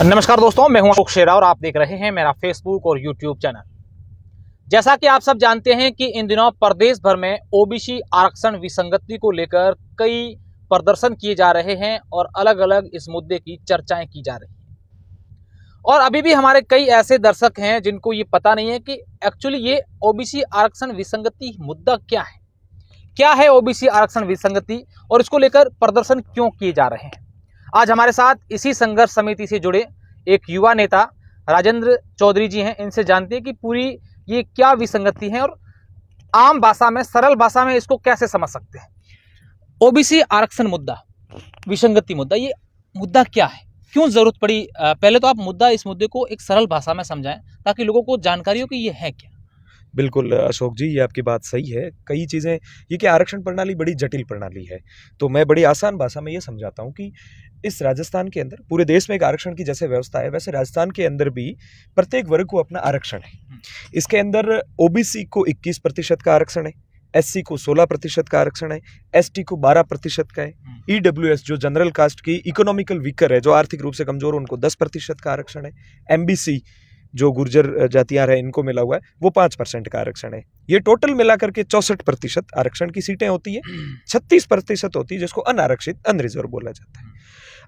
नमस्कार दोस्तों, मैं हूं अशोक शेरा और आप देख रहे हैं मेरा फेसबुक और यूट्यूब चैनल। जैसा कि आप सब जानते हैं कि इन दिनों प्रदेश भर में ओबीसी आरक्षण विसंगति को लेकर कई प्रदर्शन किए जा रहे हैं और अलग अलग इस मुद्दे की चर्चाएं की जा रही हैं। और अभी भी हमारे कई ऐसे दर्शक हैं जिनको ये पता नहीं है कि एक्चुअली ये ओबीसी आरक्षण विसंगति मुद्दा क्या है ओबीसी आरक्षण विसंगति और इसको लेकर प्रदर्शन क्यों किए जा रहे हैं। आज हमारे साथ इसी संघर्ष समिति से जुड़े एक युवा नेता राजेंद्र चौधरी जी हैं। इनसे जानते हैं कि पूरी ये क्या विसंगति है और आम भाषा में, सरल भाषा में इसको कैसे समझ सकते हैं। ओबीसी आरक्षण मुद्दा, विसंगति मुद्दा, ये मुद्दा क्या है, क्यों जरूरत पड़ी? पहले तो आप इस मुद्दे को एक सरल भाषा में समझाएं ताकि लोगों को जानकारी हो कि ये है क्या। बिल्कुल अशोक जी, ये आपकी बात सही है। कई चीज़ें, ये कि आरक्षण प्रणाली बड़ी जटिल प्रणाली है, तो मैं बड़ी आसान भाषा में ये समझाता हूँ कि इस राजस्थान के अंदर, पूरे देश में एक आरक्षण की जैसे व्यवस्था है, वैसे राजस्थान के अंदर भी प्रत्येक वर्ग को अपना आरक्षण है। इसके अंदर ओबीसी को 21% का आरक्षण है, एससी को 16% का आरक्षण है, एसटी को 12% का है, ईडब्ल्यूएस जो जनरल कास्ट की इकोनॉमिकल वीकर है, जो आर्थिक रूप से कमजोर, उनको 10% का आरक्षण है, एमबीसी जो गुर्जर जातियां हैं इनको मिला हुआ है वो 5% का आरक्षण है। ये टोटल मिलाकर के 64% आरक्षण की सीटें होती है, 36% होती है जिसको अनारक्षित, अनरिजर्व बोला जाता है।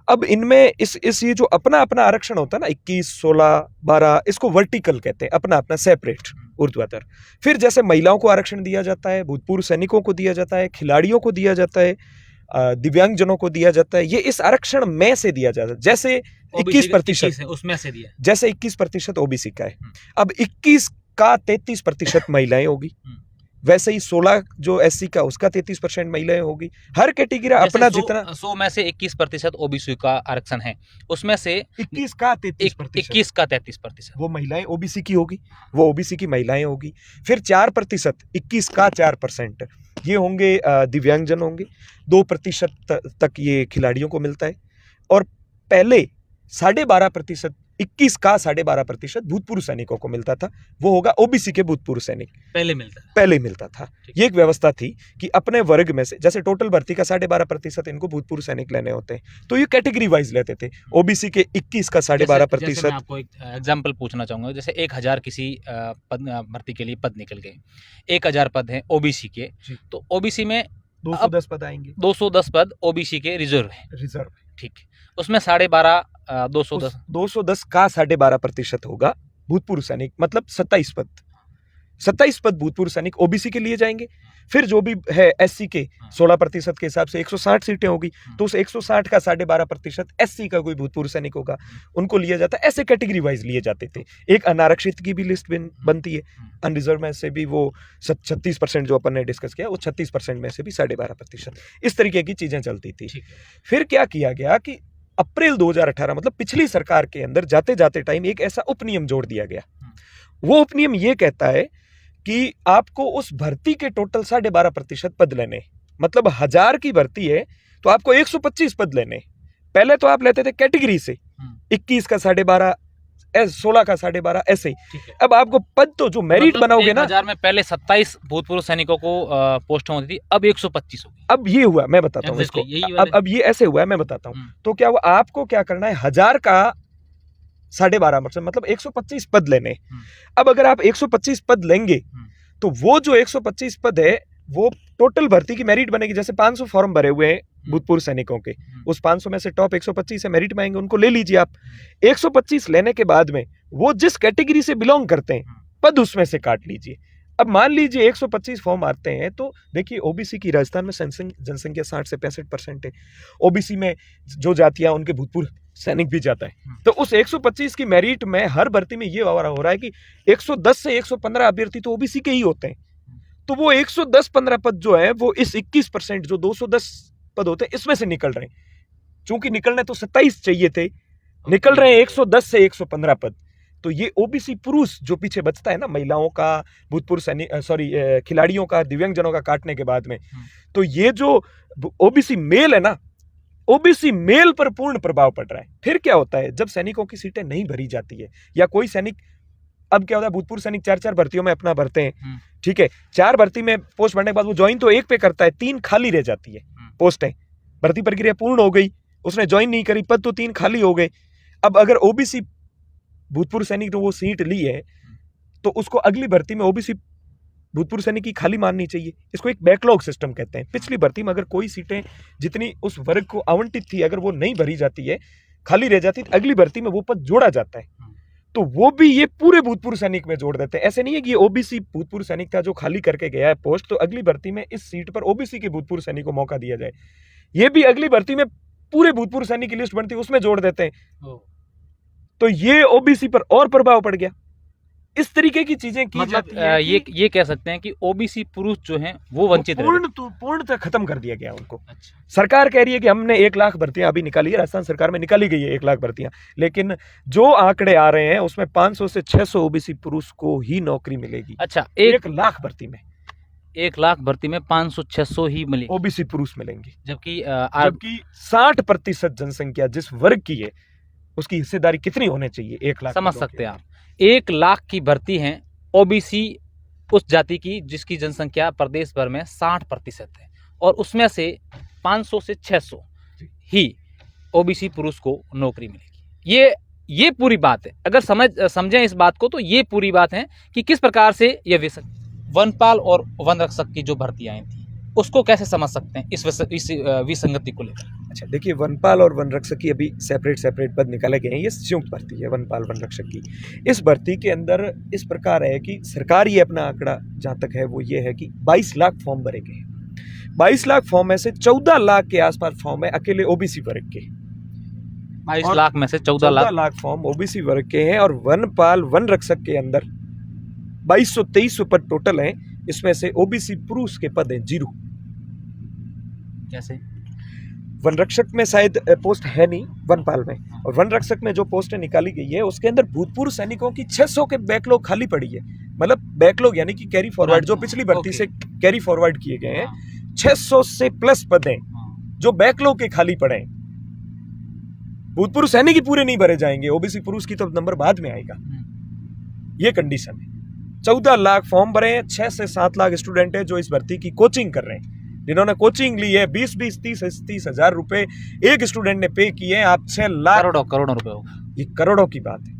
अब इनमें इस ये जो अपना अपना आरक्षण होता है ना, 21, 16, 12, इसको वर्टिकल कहते हैं, अपना अपना सेपरेट, ऊर्ध्वाधर। फिर जैसे महिलाओं को आरक्षण दिया जाता है, भूतपूर्व सैनिकों को दिया जाता है, खिलाड़ियों को दिया जाता है, दिव्यांगजनों को दिया जाता है, ये इस आरक्षण में से दिया जाता है। जैसे 21% उसमें से दिया, जैसे 21% ओबीसी का है, अब 21 का 33% महिलाएं होगी, वैसे ही 16 जो एससी का, उसका 33% महिलाएं होगी। हर कैटेगरी अपना जितना 100 में से 21% ओबीसी का आरक्षण है, उसमें से 21 का 33% वो महिलाएं ओबीसी की होगी, वो ओबीसी की महिलाएं होगी। फिर 4%, 21 का 4% ये होंगे दिव्यांगजन होंगे, 2% तक ये खिलाड़ियों को मिलता है, और पहले 12.5%, 21 का 12.5% भूतपूर्व सैनिकों को मिलता था, वो होगा ओबीसी के भूतपूर्व सैनिक। पहले मिलता था। ये एक व्यवस्था थी कि अपने वर्ग में से, जैसे टोटल भर्ती का 12.5% इनको भूतपूर्व सैनिक लेने होते हैं, तो ये कैटेगरी वाइज लेते थे। ओबीसी के 21 का 12.5%। मैं आपको एक एग्जाम्पल पूछना चाहूंगा, जैसे 1000 किसी भर्ती के लिए पद निकल गए, 1000 पद हैं ओबीसी के, तो ओबीसी में 210 पद आएंगे, 210 पद ओबीसी के रिजर्व है। ठीक, उसमें 210 का 12.5% होगा भूतपूर्व सैनिक, मतलब 27 पद भूतपूर्व सैनिक ओबीसी के लिए जाएंगे। फिर जो भी है एससी के 16% के हिसाब से 160 सीटें होगी, तो उस 160 का 12.5% एससी का कोई भूतपूर्व सैनिक होगा, उनको लिया जाता है। ऐसे कैटेगरी वाइज लिए जाते थे। एक अनारक्षित की भी लिस्ट बनती है, अनरिजर्व में से भी वो 36% जो अपन ने डिस्कस किया, वो 36% में से भी 12.5%, इस तरीके की चीजें चलती थी। फिर क्या किया गया कि अप्रैल 2018, मतलब पिछली सरकार के अंदर जाते जाते टाइम एक ऐसा उपनियम जोड़ दिया गया। वो उपनियम ये कहता है कि आपको उस भर्ती के टोटल 12.5% पद लेने, मतलब 1000 की भर्ती है तो आपको 125 पद लेने। पहले तो आप लेते थे कैटेगरी से, 21 का 12.5, 16 का 12.5, ऐसे ही। अब आपको पद तो जो मेरिट बनाओगे ना, 1000 में पहले 27 भूतपूर्व सैनिकों को पोस्ट होती थी, अब 125 होगी। अब ये हुआ, मैं बताता हूँ इसको, अब ये ऐसे हुआ है, मैं बताता हूँ। तो क्या हुआ, आपको क्या करना है, 1000 का 12.5%, मतलब 125 पद लेने। अब अगर आप 125 पद लेंगे तो वो जो 125 पद है वो टोटल भर्ती की मेरिट बनेगी। जैसे 500 फॉर्म भरे हुए हैं भूतपूर्व सैनिकों के, उस 500 में से टॉप 125 है, मेरिट में आएंगे, उनको ले लीजिए आप। 125 लेने के बाद में वो जिस कैटेगरी से बिलोंग करते हैं, पद उसमें से काट लीजिए। अब मान लीजिए 125 फॉर्म आते हैं, तो देखिए ओबीसी की राजस्थान में जनसंख्या 60 से 65% है। ओबीसी में जो जातियां, उनके भूतपूर्व सैनिक भी जाता है, तो उस 125 की मेरिट में हर भर्ती में ये हो रहा है कि 110 से 115 अभ्यर्थी तो ओबीसी के ही होते हैं। तो वो 110-15 पद जो है वो इस 21% जो 210 पद होते हैं इसमें से निकल रहे हैं। चूंकि निकलने तो 27 चाहिए थे, निकल रहे हैं 110 से 115 पद। तो ये ओबीसी पुरुष जो पीछे बचता है ना, महिलाओं का, भूतपूर्व सैनिक, खिलाड़ियों का, दिव्यांगजनों का काटने के बाद में, तो ये जो ओबीसी मेल है ना, ओबीसी मेल पर पूर्ण प्रभाव पड़ रहा है। फिर क्या होता है, जब सैनिकों की सीटें नहीं भरी जाती है, या कोई सैनिक, अब क्या होता है, भूतपूर्व सैनिक 4-4 भर्तियों में अपना भरते हैं, ठीक है, 4 भर्ती में पोस्ट भरने के बाद वो ज्वाइन तो 1 पे करता है, 3 खाली रह जाती है पोस्टें, भर्ती प्रक्रिया पूर्ण हो गई, उसने ज्वाइन नहीं करी, पद तो 3 खाली हो गए। अब अगर ओबीसी भूतपूर्व सैनिक ने वो सीट ली है तो उसको अगली भर्ती में ओबीसी भूतपूर्व सैनिक की खाली माननी चाहिए। इसको एक बैकलॉग सिस्टम कहते हैं। पिछली भर्ती में अगर कोई सीटें जितनी उस वर्ग को आवंटित थी अगर वो नहीं भरी जाती है, खाली रह जाती, तो अगली भर्ती में वो पद जोड़ा जाता है। तो वो भी ये पूरे भूतपूर्व सैनिक में जोड़ देते हैं। ऐसे नहीं है कि ये ओबीसी भूतपूर्व सैनिक था जो खाली करके गया है पोस्ट, तो अगली भर्ती में इस सीट पर ओबीसी के भूतपूर्व सैनिक को मौका दिया जाए। ये भी अगली भर्ती में पूरे भूतपूर्व सैनिक की लिस्ट बनती है उसमें जोड़ देते हैं। तो ये ओबीसी पर और प्रभाव पड़ गया। इस तरीके की चीजें की जाती हैं। ये कह सकते हैं कि ओबीसी पुरुष जो हैं वो वंचित पूर्णतः खत्म कर दिया गया उनको। अच्छा। सरकार कह रही है कि हमने 1 लाख भर्तियां अभी निकाली है, राजस्थान सरकार में निकाली गई है 1 लाख भर्तियां, लेकिन जो आंकड़े आ रहे हैं उसमें 500 से 600 ओबीसी पुरुष को ही नौकरी मिलेगी। अच्छा, 1 लाख भर्ती में 1 लाख भर्ती में 500-600 ही मिले ओबीसी पुरुष मिलेंगे, जबकि 60% जनसंख्या जिस वर्ग की है उसकी हिस्सेदारी कितनी होनी चाहिए 1 लाख। समझ सकते हैं आप, 1 लाख की भर्ती है ओबीसी उस जाति की जिसकी जनसंख्या प्रदेश भर में 60% है, और उसमें से 500 से 600 ही ओबीसी पुरुष को नौकरी मिलेगी। ये पूरी बात है। अगर समझें इस बात को तो ये पूरी बात है कि किस प्रकार से ये वनपाल और वन रक्षक की जो भर्तियां थी उसको कैसे समझ सकते हैं इस विसंगति को लेकर। अच्छा, देखिए, वनपाल और वन रक्षक की अभी सेपरेट पद निकाले गए हैं। ये संयुक्त भर्ती है वनपाल वन रक्षक की। इस भर्ती के अंदर इस प्रकार है कि सरकार ये अपना आंकड़ा जहाँ तक है वो ये है कि 22 लाख फॉर्म भरे गए हैं। 22 लाख फॉर्म में से 14 लाख के आसपास फॉर्म है अकेले ओबीसी वर्ग के। 22 लाख में से 14 लाख फॉर्म ओबीसी वर्ग के हैं, और वनपाल वन रक्षक के अंदर 2200-2300 पद टोटल हैं। इसमें से ओबीसी पुरुष के पद हैं 0। कैसे? वन रक्षक में शायद पोस्ट है नहीं वनपाल में, और वन रक्षक में जो पोस्टें निकाली गई है उसके अंदर भूतपूर्व सैनिकों की 600 के बैकलॉग खाली पड़ी है। मतलब बैकलॉग यानी कि कैरी फॉरवर्ड जो पिछली भर्ती से कैरी फॉरवर्ड किए गए हैं, 600 से प्लस पद हैं जो बैकलॉग के खाली पड़े हैं। भूतपूर्व सैनिक ही पूरे नहीं भरे जाएंगे, ओबीसी पुरुष की तो नंबर बाद में आएगा। ये कंडीशन है। 14 लाख फॉर्म भरे हैं, 6 से 7 लाख स्टूडेंट हैं जो इस भर्ती की कोचिंग कर रहे हैं, जिन्होंने कोचिंग ली है। 20-30 हजार रुपए एक स्टूडेंट ने पे किए हैं। आप 6 लाख करोड़ों रुपए होगा, ये करोड़ों की बात है।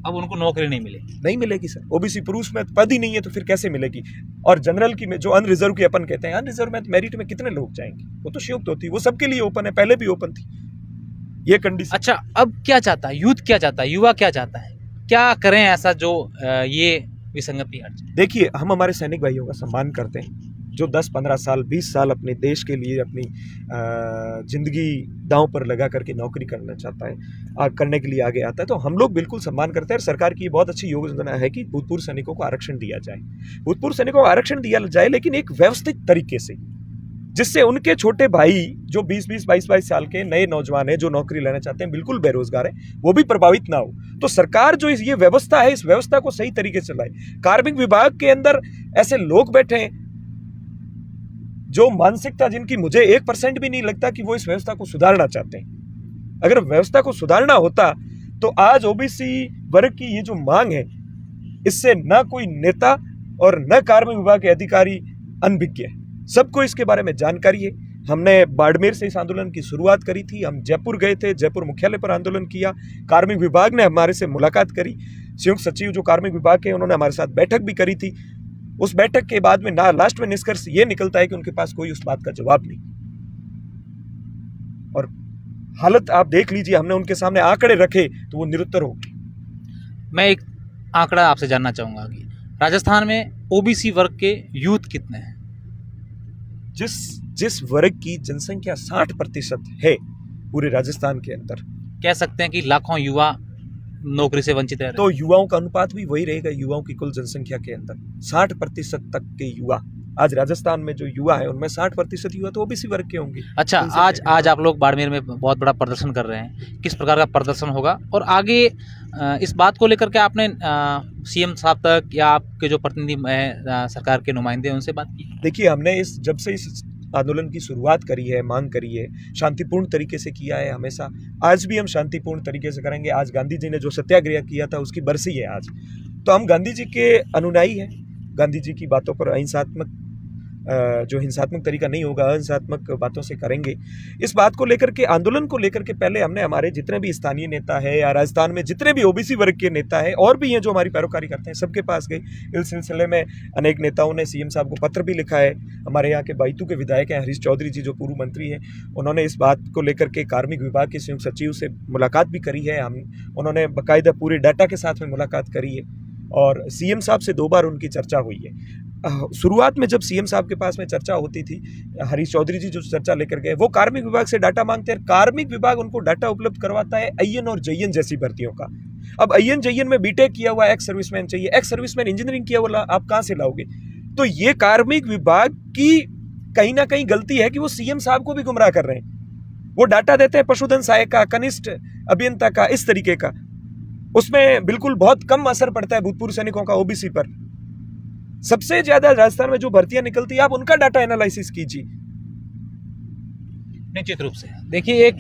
अब उनको नौकरी नहीं मिलेगी सर। ओबीसी पुरुष में पद ही नहीं है तो फिर कैसे मिलेगी? और जनरल की में जो अनरिजर्व की अपन कहते हैं, अनरिजर्व में मेरिट में कितने लोग जाएंगे? वो तो संयुक्त होती है, वो सबके लिए ओपन है, पहले भी ओपन थी ये कंडीशन। अच्छा, अब क्या चाहता है यूथ, क्या चाहता है युवा, क्या चाहता है, क्या करें ऐसा जो ये विसंगति हट जाए? देखिए, हम हमारे सैनिक भाइयों का सम्मान करते हैं जो 10-15 साल 20 साल अपने देश के लिए अपनी जिंदगी दांव पर लगा करके नौकरी करना चाहता है, करने के लिए आगे आता है, तो हम लोग बिल्कुल सम्मान करते हैं। सरकार की बहुत अच्छी योजना है कि भूतपूर्व सैनिकों को आरक्षण दिया जाए। भूतपूर्व सैनिकों को आरक्षण दिया जाए, लेकिन एक व्यवस्थित तरीके से, जिससे उनके छोटे भाई जो 20-20, 22-22 साल के नए नौजवान हैं जो नौकरी लेना चाहते हैं, बिल्कुल बेरोजगार है, वो भी प्रभावित ना हो। तो सरकार जो ये व्यवस्था है, इस व्यवस्था को सही तरीके से चलाए। कार्मिक विभाग के अंदर ऐसे लोग बैठे हैं जो मानसिकता जिनकी मुझे 1% भी नहीं लगता कि वो इस व्यवस्था को सुधारना चाहते हैं। अगर व्यवस्था को सुधारना होता तो आज ओबीसी वर्ग की ये जो मांग है, इससे न कोई नेता और न कार्मिक विभाग के अधिकारी अनभिज्ञ है। सबको इसके बारे में जानकारी है। हमने बाड़मेर से इस आंदोलन की शुरुआत करी थी। हम जयपुर गए थे, जयपुर मुख्यालय पर आंदोलन किया। कार्मिक विभाग ने हमारे से मुलाकात करी। संयुक्त सचिव जो कार्मिक विभाग के, उन्होंने हमारे साथ बैठक भी करी थी। उस बैठक के बाद में लास्ट में निष्कर्ष ये निकलता है कि उनके पास कोई उस बात का जवाब नहीं। और हालत आप देख लीजिए, हमने उनके सामने आंकड़े रखे तो वो निरुत्तर होगी। मैं एक आंकड़ा आपसे जानना चाहूंगा कि राजस्थान में ओबीसी वर्ग के यूथ कितने हैं? जिस वर्ग की जनसंख्या 60% है पूरे राजस्थान के अंदर, कह सकते हैं कि लाखों युवा नौकरी से वंचित है। तो युवाओं का अनुपात भी वही रहेगा। युवाओं की कुल जनसंख्या के अंदर 60% तक के युवा, आज राजस्थान में जो युवा है उनमें 60% युवा तो ओबीसी वर्ग के होंगे। अच्छा, आज आप लोग बाड़मेर में बहुत बड़ा प्रदर्शन कर रहे हैं, किस प्रकार का प्रदर्शन होगा और आगे इस बात को लेकर के आपने सीएम साहब तक या आपके जो प्रतिनिधि सरकार के नुमाइंदे उनसे बात की? देखिए, हमने जब से इस आंदोलन की शुरुआत करी है, मांग करी है, शांतिपूर्ण तरीके से किया है हमेशा। आज भी हम शांतिपूर्ण तरीके से करेंगे। आज गांधी जी ने जो सत्याग्रह किया था उसकी बरसी है आज, तो हम गांधी जी के अनुयायी हैं। गांधी जी की बातों पर अहिंसात्मक जो हिंसात्मक तरीका नहीं होगा, अहिंसात्मक बातों से करेंगे। इस बात को लेकर के, आंदोलन को लेकर के पहले हमने हमारे जितने भी स्थानीय नेता है या राजस्थान में जितने भी ओबीसी वर्ग के नेता है और भी हैं जो हमारी पैरोकारी करते हैं, सबके पास गए। इस सिलसिले में अनेक नेताओं ने सीएम साहब को पत्र भी लिखा है। हमारे यहाँ के बाइतू के विधायक हैं हरीश चौधरी जी, जो पूर्व मंत्री हैं, उन्होंने इस बात को लेकर के कार्मिक विभाग के संयुक्त सचिव से मुलाकात भी करी है। उन्होंने बाकायदा पूरे डाटा के साथ में मुलाकात करी है और सीएम साहब से 2 बार उनकी चर्चा हुई है। शुरुआत में जब सीएम साहब के पास में चर्चा होती थी, हरीश चौधरी जी जो चर्चा लेकर गए, वो कार्मिक विभाग से डाटा मांगते हैं। कार्मिक विभाग उनको डाटा उपलब्ध करवाता है अय्यन और जय्यन जैसी भर्तियों का। अब अय्यन जय्यन में बीटेक किया हुआ एक्स सर्विसमैन चाहिए, एक्स सर्विसमैन इंजीनियरिंग किया हुआ आप कहाँ से लाओगे? तो ये कार्मिक विभाग की कहीं ना कहीं गलती है कि वो सीएम साहब को भी गुमराह कर रहे हैं। वो डाटा देते हैं पशुधन सहायक का, कनिष्ठ अभियंता का, इस तरीके का। उसमें बिल्कुल बहुत कम असर पड़ता है भूतपूर्व सैनिकों का ओबीसी पर। सबसे ज्यादा राजस्थान में जो भर्तियां निकलती है, आप उनका डाटा एनालिसिस कीजिए। निश्चित रूप से देखिए, एक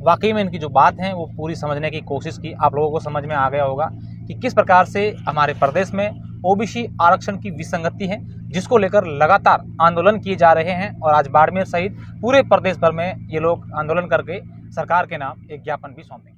वाकई में इनकी जो बात है वो पूरी समझने की कोशिश की। आप लोगों को समझ में आ गया होगा कि किस प्रकार से हमारे प्रदेश में ओबीसी आरक्षण की विसंगति है, जिसको लेकर लगातार आंदोलन किए जा रहे हैं। और आज बाड़मेर सहित पूरे प्रदेश भर में ये लोग आंदोलन करके सरकार के नाम एक ज्ञापन भी सौंपेंगे।